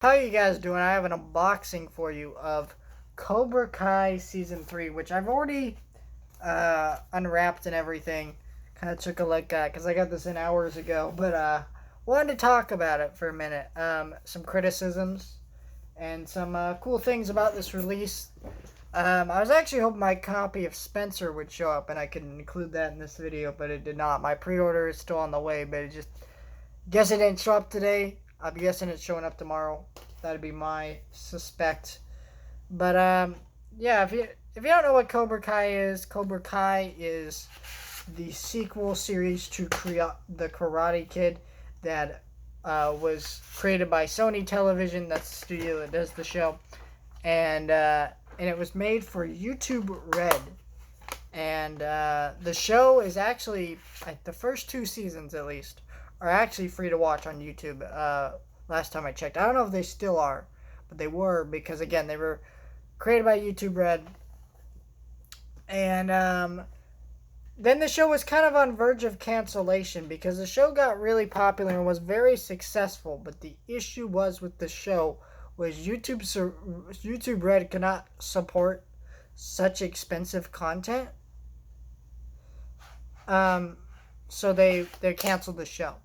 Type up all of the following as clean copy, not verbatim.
How you guys doing? I have an unboxing for you of Cobra Kai Season 3, which I've already unwrapped and everything. Kind of took a look at because I got this in hours ago. But wanted to talk about it for a minute. Some criticisms and some cool things about this release. I was actually hoping my copy of Spencer would show up and I could include that in this video, but it did not. My pre-order is still on the way, but it just guess it didn't show up today. I'm guessing it's showing up tomorrow. That'd be my suspect. But yeah. If you don't know what Cobra Kai is the sequel series to the Karate Kid that was created by Sony Television. That's the studio that does the show, and it was made for YouTube Red. And the show is actually, like, the first two seasons at least are actually free to watch on YouTube. Last time I checked, I don't know if they still are, but they were, because again they were created by YouTube Red. And then the show was kind of on verge of cancellation because the show got really popular and was very successful. But the issue was with the show was YouTube Red could not support such expensive content. So they canceled the show.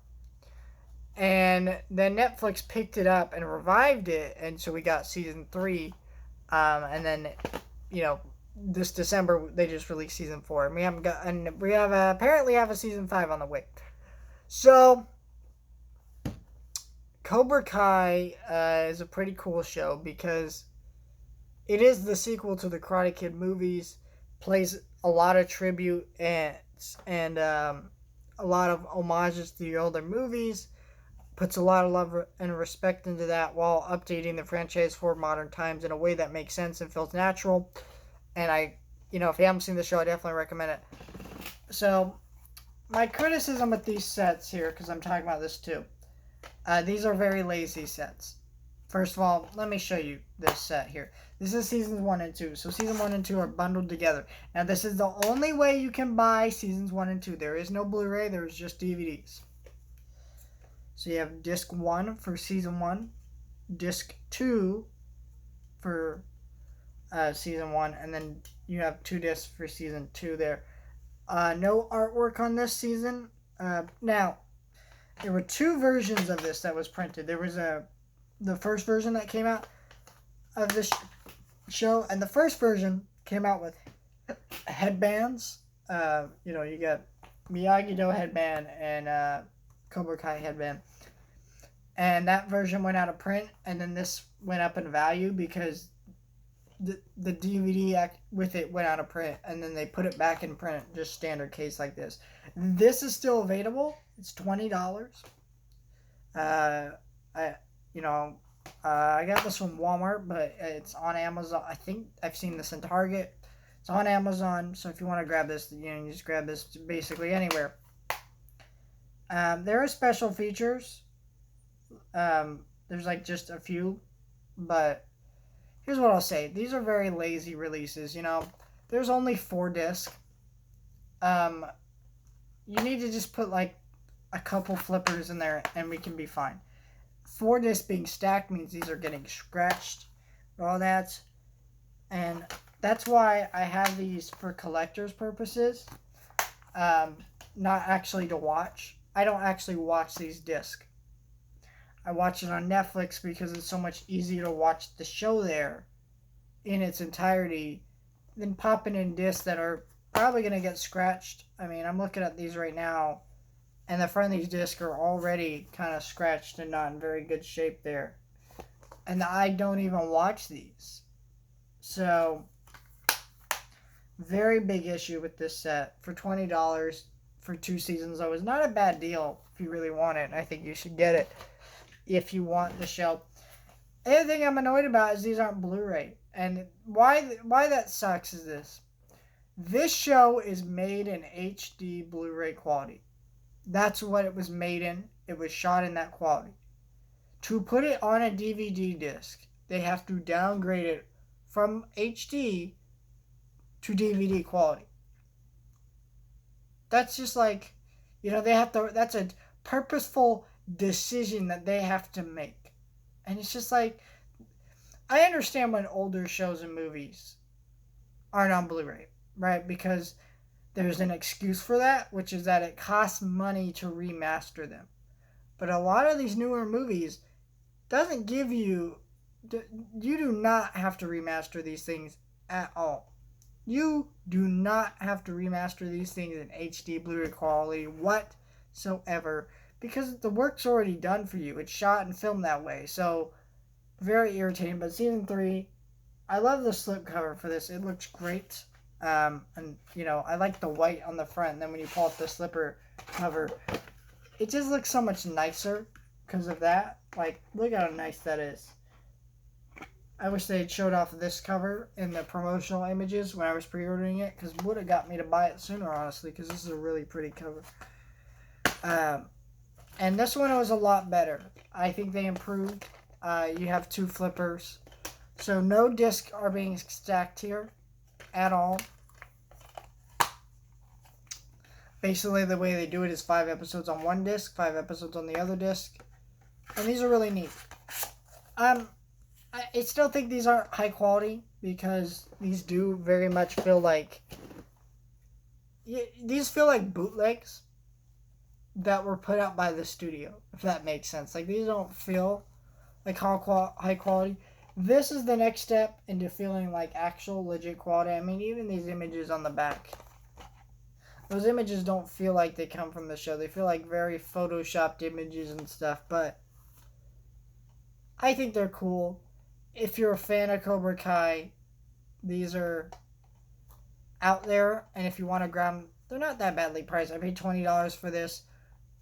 And then Netflix picked it up and revived it, and so we got season 3. And then, this December they just released season 4, and we have apparently have a season 5 on the way. So Cobra Kai is a pretty cool show because it is the sequel to the Karate Kid movies, plays a lot of tribute and a lot of homages to the older movies, puts a lot of love and respect into that while updating the franchise for modern times in a way that makes sense and feels natural. And if you haven't seen the show, I definitely recommend it. So, my criticism with these sets here, because I'm talking about this too, these are very lazy sets. First of all, let me show you this set here. This is seasons 1 and 2. So season 1 and 2 are bundled together. Now, this is the only way you can buy seasons 1 and 2. There is no Blu-ray. There is just DVDs. So you have disc 1 for season 1, disc 2 for season 1, and then you have 2 discs for season 2 there. No artwork on this season. Now, there were 2 versions of this that was printed. There was the first version that came out of this show, and the first version came out with headbands. You got Miyagi-Do headband and Cobra Kai headband, and that version went out of print, and then this went up in value because the DVD with it went out of print, and then they put it back in print, just standard case like this. This is still available. It's $20. I got this from Walmart, but it's on Amazon. I think I've seen this in Target. It's on Amazon, so if you want to grab this, you just grab this basically anywhere. There are special features. There's just a few, but here's what I'll say. These are very lazy releases. There's only 4 discs. You need to just put a couple flippers in there and we can be fine. 4 discs being stacked means these are getting scratched, all that, and that's why I have these for collector's purposes, not actually to watch. I don't actually watch these discs. I watch it on Netflix because it's so much easier to watch the show there in its entirety than popping in discs that are probably going to get scratched. I mean, I'm looking at these right now, and the front of these discs are already kind of scratched and not in very good shape there. And I don't even watch these. So, very big issue with this set. For $20 for 2 seasons, though, is not a bad deal if you really want it. I think you should get it if you want the show. The other thing I'm annoyed about is these aren't Blu-ray. And why that sucks is this. This show is made in HD Blu-ray quality. That's what it was made in. It was shot in that quality. To put it on a DVD disc, they have to downgrade it from HD to DVD quality. That's just they have to, that's a purposeful decision that they have to make. And it's just like, I understand when older shows and movies aren't on Blu-ray, right? Because there's an excuse for that, which is that it costs money to remaster them. But a lot of these newer movies doesn't give you, you do not have to remaster these things at all. You do not have to remaster these things in HD Blu-ray quality whatsoever, because the work's already done for you. It's shot and filmed that way. So very irritating. But season 3, I love the slipcover for this. It looks great. And I like the white on the front. And then when you pull up the slipper cover, it just looks so much nicer because of that. Like, look how nice that is. I wish they had showed off this cover in the promotional images when I was pre-ordering it, because it would have got me to buy it sooner, honestly, because this is a really pretty cover. And this one was a lot better. I think they improved. You have 2 flippers. So no discs are being stacked here at all. Basically, the way they do it is 5 episodes on one disc, 5 episodes on the other disc. And these are really neat. I still think these aren't high quality, because these do very much feel like... These feel like bootlegs that were put out by the studio, if that makes sense. Like, these don't feel like high quality. This is the next step into feeling like actual legit quality. I mean, even these images on the back, those images don't feel like they come from the show. They feel like very photoshopped images and stuff, but I think they're cool. If you're a fan of Cobra Kai, these are out there, and if you want to grab them, they're not that badly priced. I paid $20 for this,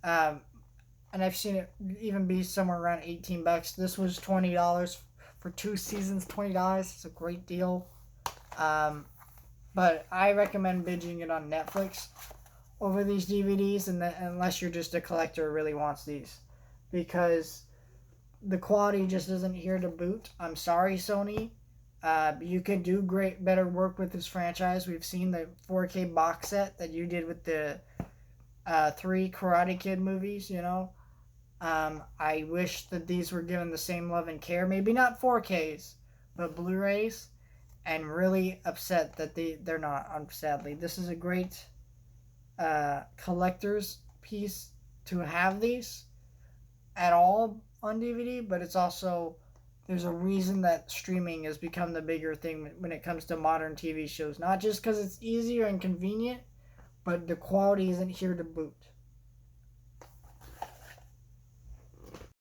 and I've seen it even be somewhere around $18. This was $20 for 2 seasons. $20, it's a great deal. But I recommend binging it on Netflix over these DVDs, unless you're just a collector who really wants these, because the quality just isn't here to boot. I'm sorry, Sony. You could do better work with this franchise. We've seen the 4K box set that you did with the 3 Karate Kid movies, I wish that these were given the same love and care. Maybe not 4Ks, but Blu-rays. And really upset that they're not, sadly. This is a great collector's piece to have these at all on DVD, but it's also, there's a reason that streaming has become the bigger thing when it comes to modern TV shows. Not just because it's easier and convenient, but the quality isn't here to boot.